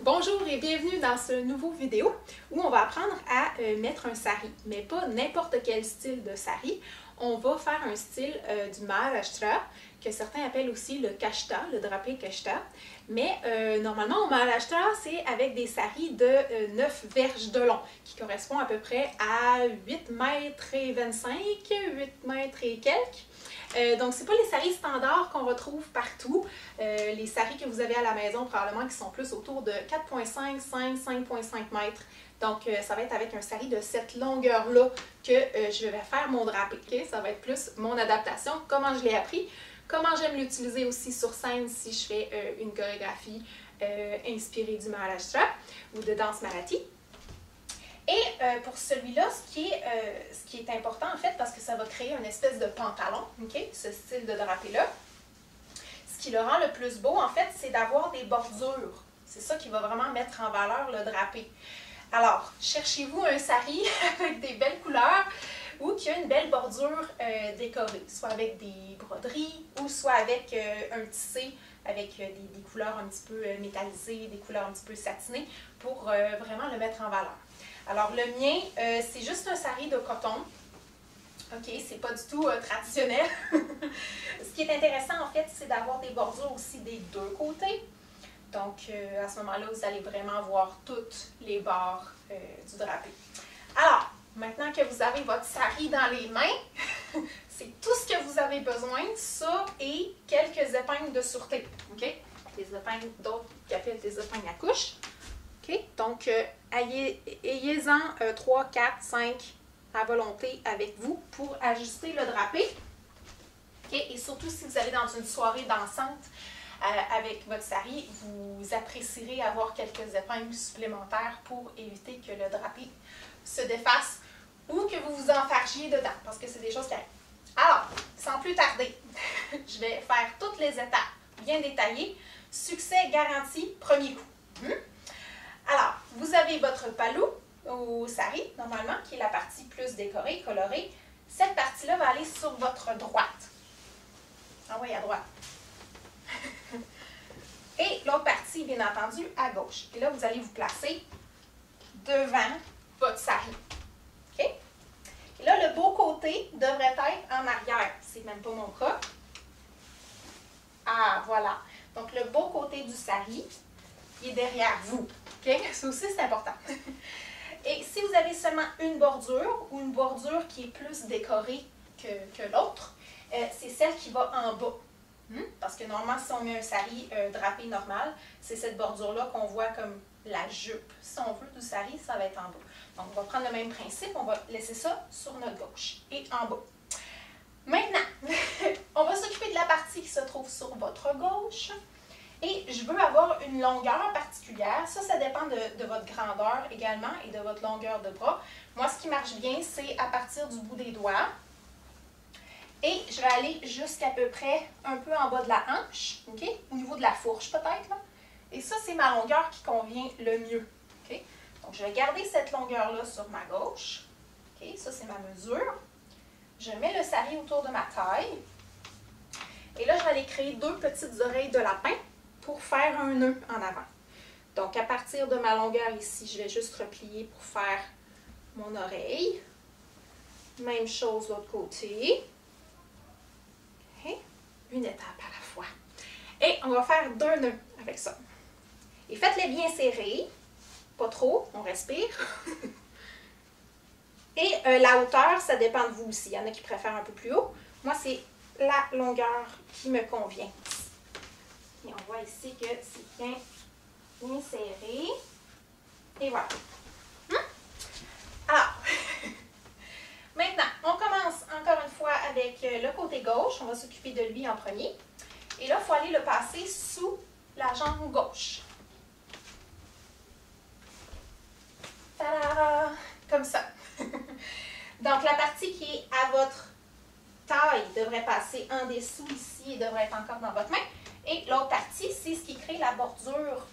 Bonjour et bienvenue dans ce nouveau vidéo où on va apprendre à mettre un sari, mais pas n'importe quel style de sari. On va faire un style du Maharashtra, que certains appellent aussi le kashta, le drapé kashta. Mais normalement au Maharashtra, c'est avec des saris de 9 verges de long, qui correspond à peu près à 8 mètres et 25, 8 mètres et quelques. Donc, ce n'est pas les saris standards qu'on retrouve partout. Les saris que vous avez à la maison, probablement, qui sont plus autour de 4,5, 5, 5,5 mètres. Donc, ça va être avec un sari de cette longueur-là que je vais faire mon drapé. Okay? Ça va être plus mon adaptation, comment je l'ai appris, comment j'aime l'utiliser aussi sur scène si je fais une chorégraphie inspirée du Maharashtra ou de danse marathi. Et pour celui-là, ce qui est important en fait, parce que ça va créer une espèce de pantalon, okay? Ce style de drapé-là, ce qui le rend le plus beau en fait, c'est d'avoir des bordures. C'est ça qui va vraiment mettre en valeur le drapé. Alors, cherchez-vous un sari avec des belles couleurs ou qui a une belle bordure décorée, soit avec des broderies ou soit avec un tissé avec des couleurs un petit peu métallisées, des couleurs un petit peu satinées pour vraiment le mettre en valeur. Alors, le mien, c'est juste un sari de coton. OK, c'est pas du tout traditionnel. Ce qui est intéressant, en fait, c'est d'avoir des bordures aussi des deux côtés. Donc, à ce moment-là, vous allez vraiment voir toutes les bords du drapé. Alors, maintenant que vous avez votre sari dans les mains, c'est tout ce que vous avez besoin, ça et quelques épingles de sûreté. OK? Des épingles, d'autres qui appellent des épingles à couche. OK? Donc, ayez-en 3, 4, 5 à volonté avec vous pour ajuster le drapé. OK? Et surtout, si vous allez dans une soirée dansante avec votre sari, vous apprécierez avoir quelques épingles supplémentaires pour éviter que le drapé se défasse ou que vous vous enfargiez dedans, parce que c'est des choses qui arrivent. Alors, sans plus tarder, je vais faire toutes les étapes bien détaillées. Succès garanti, premier coup. Alors, vous avez votre palou au sari, normalement, qui est la partie plus décorée, colorée. Cette partie-là va aller sur votre droite. Ah oui, à droite. Et l'autre partie, bien entendu, à gauche. Et là, vous allez vous placer devant votre sari. OK? Et là, le beau côté devrait être en arrière. C'est même pas mon cas. Ah, voilà. Donc, le beau côté du sari, il est derrière vous. OK? Ça aussi, c'est important. Et si vous avez seulement une bordure ou une bordure qui est plus décorée que l'autre, c'est celle qui va en bas. Parce que normalement, si on met un sari drapé normal, c'est cette bordure-là qu'on voit comme la jupe. Si on veut du sari, ça va être en bas. Donc, on va prendre le même principe, on va laisser ça sur notre gauche et en bas. Maintenant, on va s'occuper de la partie qui se trouve sur votre gauche. Et je veux avoir une longueur particulière. Ça dépend de votre grandeur également et de votre longueur de bras. Moi, ce qui marche bien, c'est à partir du bout des doigts. Et je vais aller jusqu'à peu près un peu en bas de la hanche, OK? Au niveau de la fourche peut-être. Et ça, c'est ma longueur qui convient le mieux. OK? Donc, je vais garder cette longueur-là sur ma gauche. OK? Ça, c'est ma mesure. Je mets le sari autour de ma taille. Et là, je vais aller créer deux petites oreilles de lapin pour faire un nœud en avant. Donc, à partir de ma longueur ici, je vais juste replier pour faire mon oreille. Même chose de l'autre côté. Okay. Une étape à la fois. Et on va faire deux nœuds avec ça. Et faites-les bien serrés. Pas trop, on respire. Et la hauteur, ça dépend de vous aussi. Il y en a qui préfèrent un peu plus haut. Moi, c'est la longueur qui me convient. Et on voit ici que c'est bien serré. Et voilà. Alors, maintenant, on commence encore une fois avec le côté gauche. On va s'occuper de lui en premier. Et là, il faut aller le passer sous la jambe gauche. Tada! Comme ça. Donc, la partie qui est à votre taille devrait passer en dessous ici et devrait être encore dans votre main. Et l'autre partie, c'est ce qui crée la bordure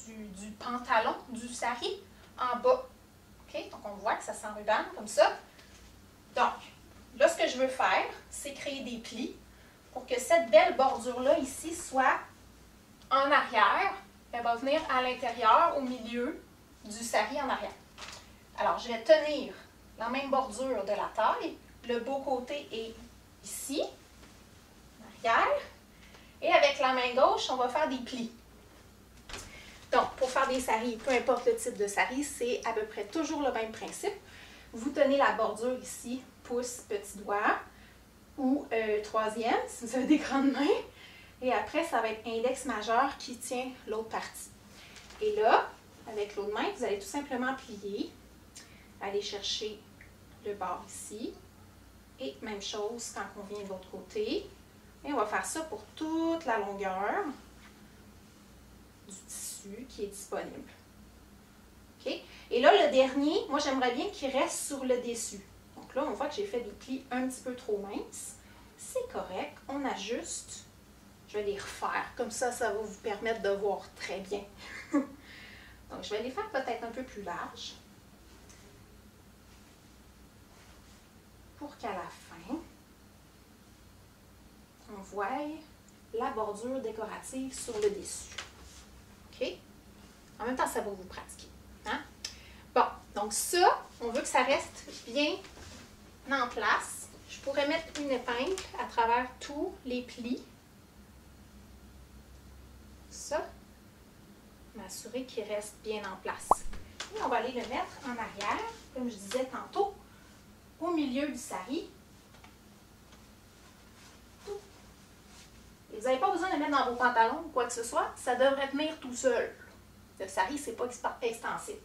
du pantalon, du sari, en bas. OK? Donc, on voit que ça s'enrubane comme ça. Donc, là, ce que je veux faire, c'est créer des plis pour que cette belle bordure-là, ici, soit en arrière elle va venir à l'intérieur, au milieu du sari en arrière. Alors, je vais tenir la même bordure de la taille. Le beau côté est ici, en arrière. Et avec la main gauche, on va faire des plis. Donc, pour faire des saris, peu importe le type de sari, c'est à peu près toujours le même principe. Vous tenez la bordure ici, pouce, petit doigt, ou troisième, si vous avez des grandes mains. Et après, ça va être index majeur qui tient l'autre partie. Et là, avec l'autre main, vous allez tout simplement plier, aller chercher le bord ici. Et même chose quand on vient de l'autre côté. Et on va faire ça pour toute la longueur du tissu qui est disponible. OK? Et là, le dernier, moi, j'aimerais bien qu'il reste sur le dessus. Donc là, on voit que j'ai fait des plis un petit peu trop minces. C'est correct. On ajuste. Je vais les refaire. Comme ça, ça va vous permettre de voir très bien. Donc, je vais les faire peut-être un peu plus larges. Pour qu'à la fin, on voie la bordure décorative sur le dessus. OK? En même temps, ça va vous pratiquer. Hein? Bon, donc ça, on veut que ça reste bien en place. Je pourrais mettre une épingle à travers tous les plis. Ça, m'assurer qu'il reste bien en place. Et on va aller le mettre en arrière, comme je disais tantôt, au milieu du sari. Et vous n'avez pas besoin de le mettre dans vos pantalons ou quoi que ce soit, ça devrait tenir tout seul. Le sari, c'est pas extensible.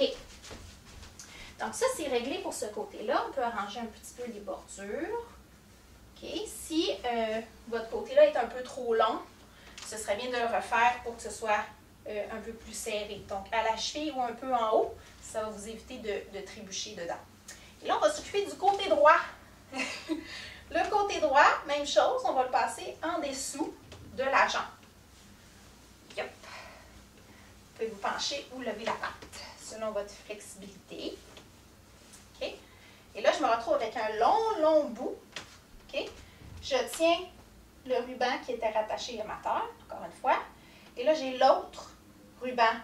OK. Donc ça, c'est réglé pour ce côté-là. On peut arranger un petit peu les bordures. OK. Si votre côté-là est un peu trop long, ce serait bien de le refaire pour que ce soit un peu plus serré. Donc à la cheville ou un peu en haut, ça va vous éviter de trébucher dedans. Et là, on va s'occuper du côté droit. Le côté droit, même chose, on va le passer en dessous de la jambe. Yep. Vous pouvez vous pencher ou lever la patte, selon votre flexibilité. OK? Et là, je me retrouve avec un long bout. OK? Je tiens le ruban qui était rattaché à ma terre, encore une fois. Et là, j'ai l'autre ruban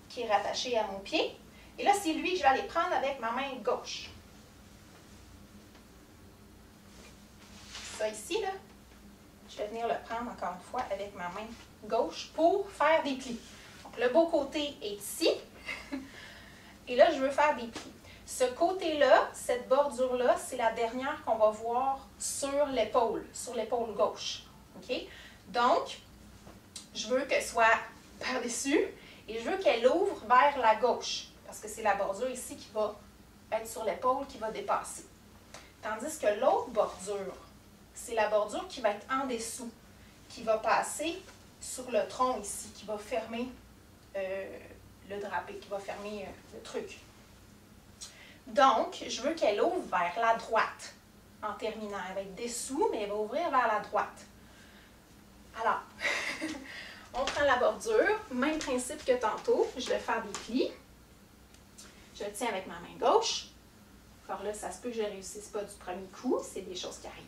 qui est rattaché à mon pied. Et là, c'est lui que je vais aller prendre avec ma main gauche. Ça ici, là, je vais venir le prendre encore une fois avec ma main gauche pour faire des plis. Donc, le beau côté est ici. Et là, je veux faire des plis. Ce côté-là, cette bordure-là, c'est la dernière qu'on va voir sur l'épaule gauche. OK? Donc, je veux qu'elle soit par-dessus et je veux qu'elle ouvre vers la gauche parce que c'est la bordure ici qui va être sur l'épaule qui va dépasser. Tandis que l'autre bordure, c'est la bordure qui va être en dessous, qui va passer sur le tronc ici, qui va fermer le drapé, qui va fermer le truc. Donc, je veux qu'elle ouvre vers la droite en terminant. Elle va être dessous, mais elle va ouvrir vers la droite. Alors, on prend la bordure, même principe que tantôt. Je vais faire des plis. Je le tiens avec ma main gauche. Alors là, ça se peut que je ne réussisse pas du premier coup. C'est des choses qui arrivent.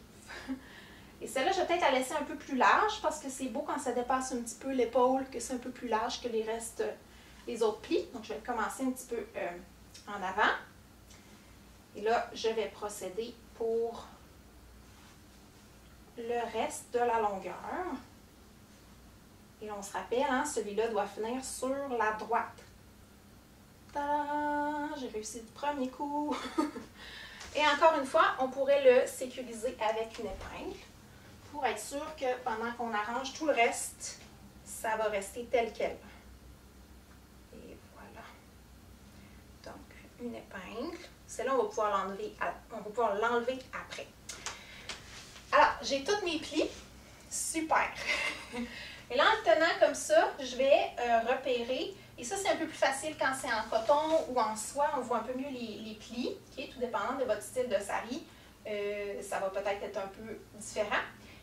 Et celle-là, je vais peut-être la laisser un peu plus large parce que c'est beau quand ça dépasse un petit peu l'épaule, que c'est un peu plus large que les autres plis. Donc, je vais commencer un petit peu en avant. Et là, je vais procéder pour le reste de la longueur. Et on se rappelle, hein, celui-là doit finir sur la droite. Tadam! J'ai réussi du premier coup. Et encore une fois, on pourrait le sécuriser avec une épingle pour être sûr que pendant qu'on arrange tout le reste, ça va rester tel quel. Et voilà. Donc, une épingle. Celle-là, on va pouvoir l'enlever après. Alors, j'ai tous mes plis. Super! Et là, en le tenant comme ça, je vais repérer. Et ça, c'est un peu plus facile quand c'est en coton ou en soie. On voit un peu mieux les plis, okay? Tout dépendant de votre style de sari. Ça va peut-être être un peu différent.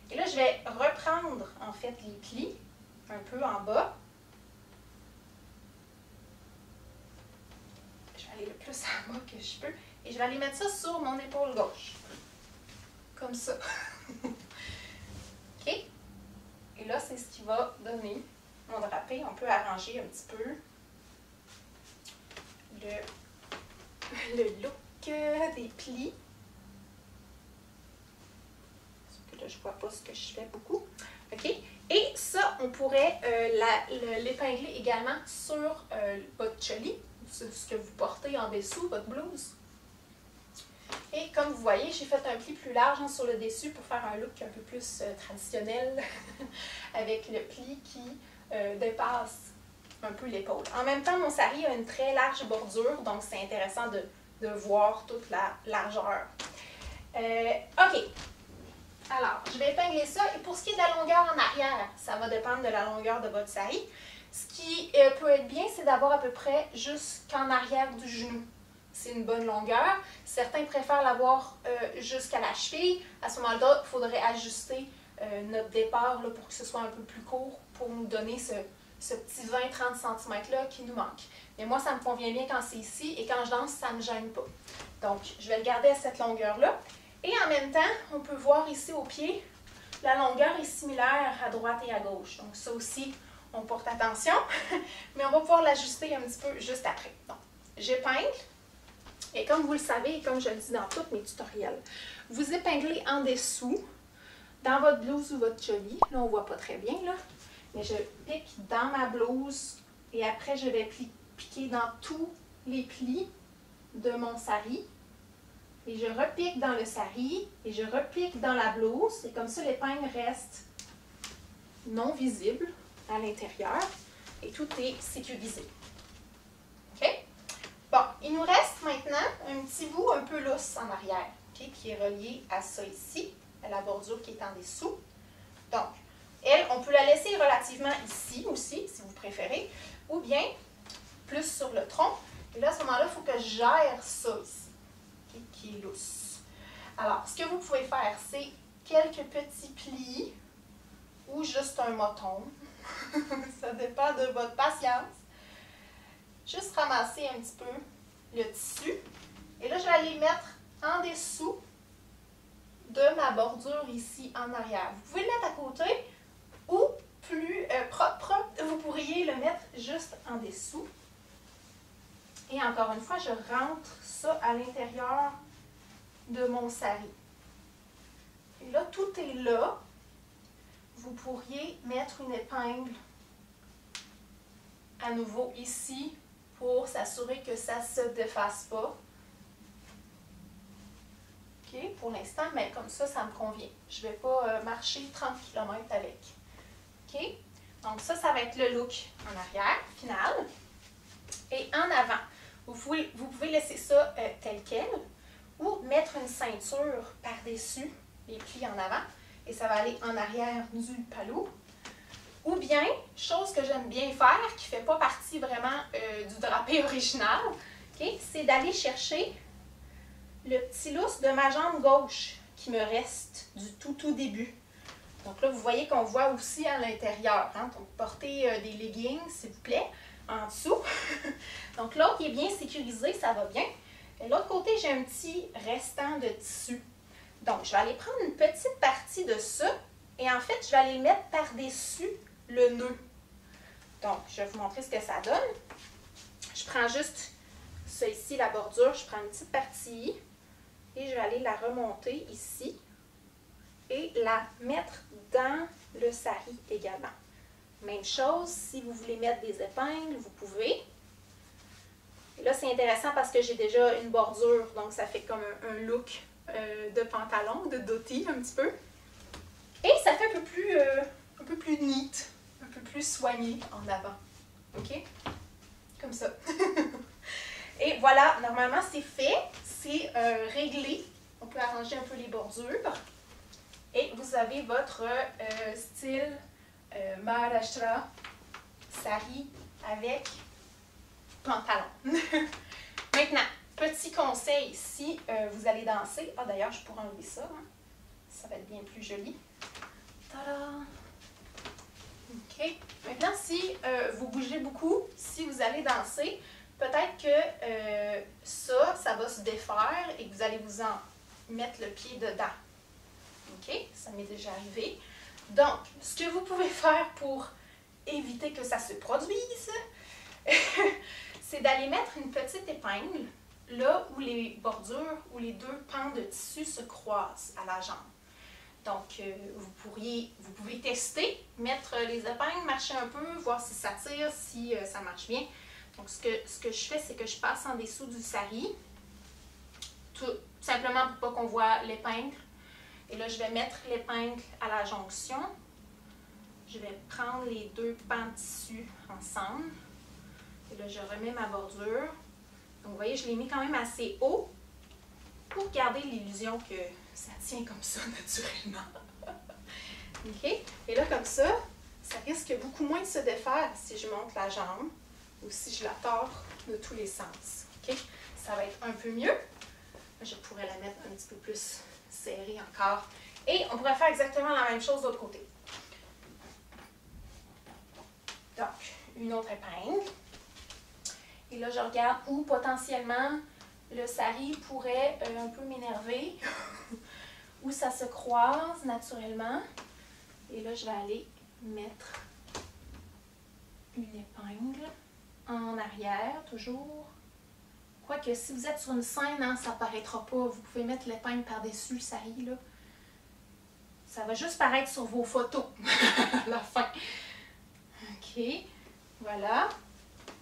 Et là, je vais reprendre, en fait, les plis un peu en bas. Je vais aller le plus en bas que je peux. Et je vais aller mettre ça sur mon épaule gauche. Comme ça. OK? Et là, c'est ce qui va donner mon drapé, on peut arranger un petit peu le look des plis. Sauf que là, je ne vois pas ce que je fais beaucoup. OK? Et ça, on pourrait l'épingler également sur votre choli, ce que vous portez en dessous, votre blouse. Et comme vous voyez, j'ai fait un pli plus large sur le dessus pour faire un look un peu plus traditionnel avec le pli qui dépasse un peu l'épaule. En même temps, mon sari a une très large bordure, donc c'est intéressant de voir toute la largeur. OK. Alors, je vais épingler ça. Et pour ce qui est de la longueur en arrière, ça va dépendre de la longueur de votre sari. Ce qui peut être bien, c'est d'avoir à peu près jusqu'en arrière du genou. C'est une bonne longueur. Certains préfèrent l'avoir jusqu'à la cheville. À ce moment-là, il faudrait ajuster notre départ là, pour que ce soit un peu plus court pour nous donner ce petit 20-30 cm-là qui nous manque. Mais moi, ça me convient bien quand c'est ici et quand je danse, ça ne me gêne pas. Donc, je vais le garder à cette longueur-là. Et en même temps, on peut voir ici au pied, la longueur est similaire à droite et à gauche. Donc ça aussi, on porte attention, mais on va pouvoir l'ajuster un petit peu juste après. Donc, j'épingle, et comme vous le savez, et comme je le dis dans tous mes tutoriels, vous épinglez en dessous, dans votre blouse ou votre choli. Là, on ne voit pas très bien, là, mais je pique dans ma blouse, et après, je vais piquer dans tous les plis de mon sari. Et je repique dans le sari et je repique dans la blouse. Et comme ça, l'épingle reste non visible à l'intérieur et tout est sécurisé. OK? Bon, il nous reste maintenant un petit bout un peu lousse en arrière, okay, qui est relié à ça ici, à la bordure qui est en dessous. Donc, elle, on peut la laisser relativement ici aussi, si vous préférez, ou bien plus sur le tronc. Et là, à ce moment-là, il faut que je gère ça ici, qui est lousse. Alors, ce que vous pouvez faire, c'est quelques petits plis ou juste un moton. Ça dépend de votre patience. Juste ramasser un petit peu le tissu. Et là, je vais aller mettre en dessous de ma bordure ici en arrière. Vous pouvez le mettre à côté ou plus propre, vous pourriez le mettre juste en dessous. Et encore une fois, je rentre ça à l'intérieur de mon sari. Et là, tout est là. Vous pourriez mettre une épingle à nouveau ici pour s'assurer que ça ne se défasse pas. OK, pour l'instant, mais comme ça, ça me convient. Je ne vais pas marcher 30 km avec. OK? Donc ça va être le look en arrière, final. Et en avant, vous pouvez laisser ça tel quel ou mettre une ceinture par-dessus les plis en avant et ça va aller en arrière du palou. Ou bien, chose que j'aime bien faire, qui ne fait pas partie vraiment du drapé original, okay, c'est d'aller chercher le petit lousse de ma jambe gauche qui me reste du tout début. Donc là, vous voyez qu'on voit aussi à l'intérieur. Hein? Donc, portez des leggings, s'il vous plaît, en dessous. Donc l'autre qui est bien sécurisé, ça va bien. Et l'autre côté, j'ai un petit restant de tissu. Donc, je vais aller prendre une petite partie de ça et en fait, je vais aller le mettre par-dessus le nœud. Donc, je vais vous montrer ce que ça donne. Je prends juste ça ici, la bordure, je prends une petite partie et je vais aller la remonter ici et la mettre dans le sari également. Même chose, si vous voulez mettre des épingles, vous pouvez. Et là, c'est intéressant parce que j'ai déjà une bordure, donc ça fait comme un look de pantalon, de dhoti un petit peu. Et ça fait un peu plus neat, un peu plus soigné en avant. OK? Comme ça. Et voilà, normalement c'est fait, c'est réglé. On peut arranger un peu les bordures. Et vous avez votre style Maharashtra sari avec pantalon. Maintenant, petit conseil, si vous allez danser, d'ailleurs je pourrais enlever ça, hein. Ça va être bien plus joli. Tada! OK. Maintenant, si vous bougez beaucoup, si vous allez danser, peut-être que ça va se défaire et que vous allez vous en mettre le pied dedans. OK? Ça m'est déjà arrivé. Donc, ce que vous pouvez faire pour éviter que ça se produise, c'est d'aller mettre une petite épingle là où les bordures, où les deux pans de tissu se croisent à la jambe. Donc, vous pouvez tester, mettre les épingles, marcher un peu, voir si ça tire, si ça marche bien. Donc, ce que je fais, c'est que je passe en dessous du sari, tout simplement pour pas qu'on voit l'épingle. Et là, je vais mettre l'épingle à la jonction. Je vais prendre les deux pans de tissu ensemble. Et là, je remets ma bordure. Donc, vous voyez, je l'ai mis quand même assez haut pour garder l'illusion que ça tient comme ça naturellement. OK? Et là, comme ça risque beaucoup moins de se défaire si je monte la jambe ou si je la tords de tous les sens. OK? Ça va être un peu mieux. Je pourrais la mettre un petit peu plus serrée encore. Et on pourrait faire exactement la même chose de l'autre côté. Donc, une autre épingle. Et là, je regarde où potentiellement le sari pourrait un peu m'énerver, où ça se croise naturellement. Et là, je vais aller mettre une épingle en arrière, toujours. Quoique, si vous êtes sur une scène, hein, ça ne paraîtra pas. Vous pouvez mettre l'épingle par-dessus le sari, là. Ça va juste paraître sur vos photos à la fin. OK, voilà.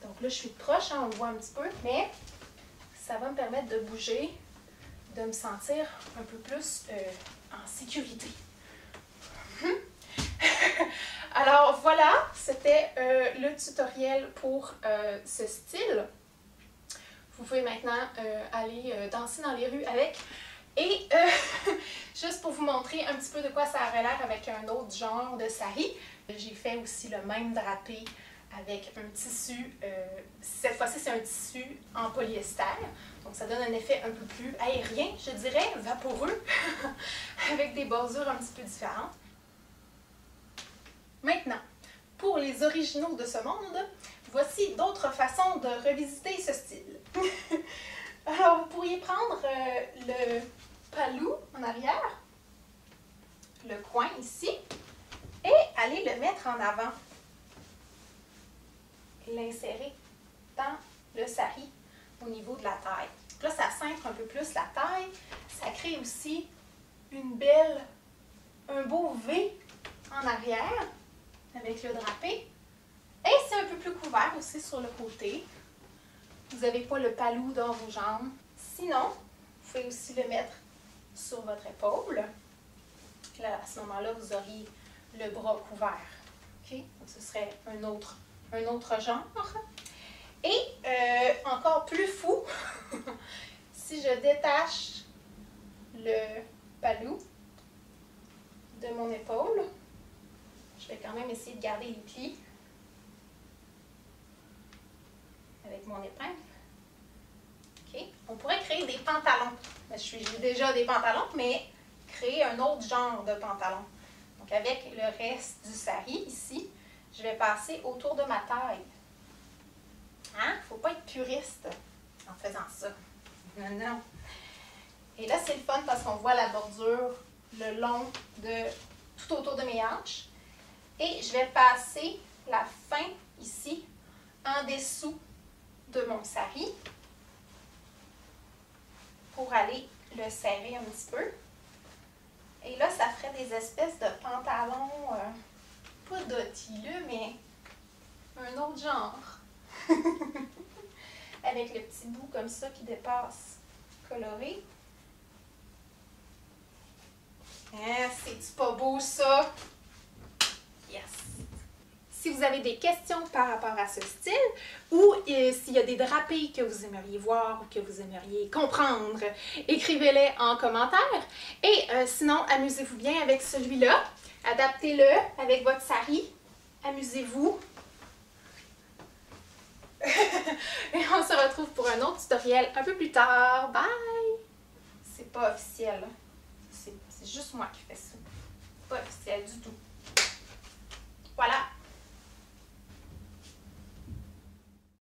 Donc là, je suis proche, hein, on le voit un petit peu, mais ça va me permettre de bouger, de me sentir un peu plus en sécurité. Alors voilà, c'était le tutoriel pour ce style. Vous pouvez maintenant aller danser dans les rues avec. Et juste pour vous montrer un petit peu de quoi ça aurait l'air avec un autre genre de sari, j'ai fait aussi le même drapé avec un tissu, cette fois-ci c'est un tissu en polyester, donc ça donne un effet un peu plus aérien, je dirais, vaporeux, avec des bordures un petit peu différentes. Maintenant, pour les originaux de ce monde, voici d'autres façons de revisiter ce style. Alors, vous pourriez prendre le palou en arrière, le coin ici, et aller le mettre en avant. L'insérer dans le sari au niveau de la taille. Là, ça cintre un peu plus la taille. Ça crée aussi un beau V en arrière avec le drapé. Et c'est un peu plus couvert aussi sur le côté. Vous n'avez pas le palou dans vos jambes. Sinon, vous pouvez aussi le mettre sur votre épaule. Là, à ce moment-là, vous auriez le bras couvert. OK? Donc, ce serait un autre genre. Et encore plus fou, si je détache le palou de mon épaule, je vais quand même essayer de garder les plis avec mon épingle. OK? On pourrait créer des pantalons. J'ai déjà des pantalons, mais créer un autre genre de pantalon. Donc avec le reste du sari ici, je vais passer autour de ma taille. Hein? Il ne faut pas être puriste en faisant ça. Non, non. Et là, c'est le fun parce qu'on voit la bordure le long de tout autour de mes hanches. Et je vais passer la fin ici en dessous de mon sari pour aller le serrer un petit peu. Et là, ça ferait des espèces de pantalons, pas d'ottileux, mais un autre genre. Avec le petit bout comme ça qui dépasse, coloré. Hein, c'est-tu pas beau ça? Yes! Si vous avez des questions par rapport à ce style ou s'il y a des drapés que vous aimeriez voir ou que vous aimeriez comprendre, écrivez-les en commentaire. Et sinon, amusez-vous bien avec celui-là. Adaptez-le avec votre sari. Amusez-vous. Et on se retrouve pour un autre tutoriel un peu plus tard. Bye! C'est pas officiel. C'est juste moi qui fais ça. Pas officiel du tout. Voilà.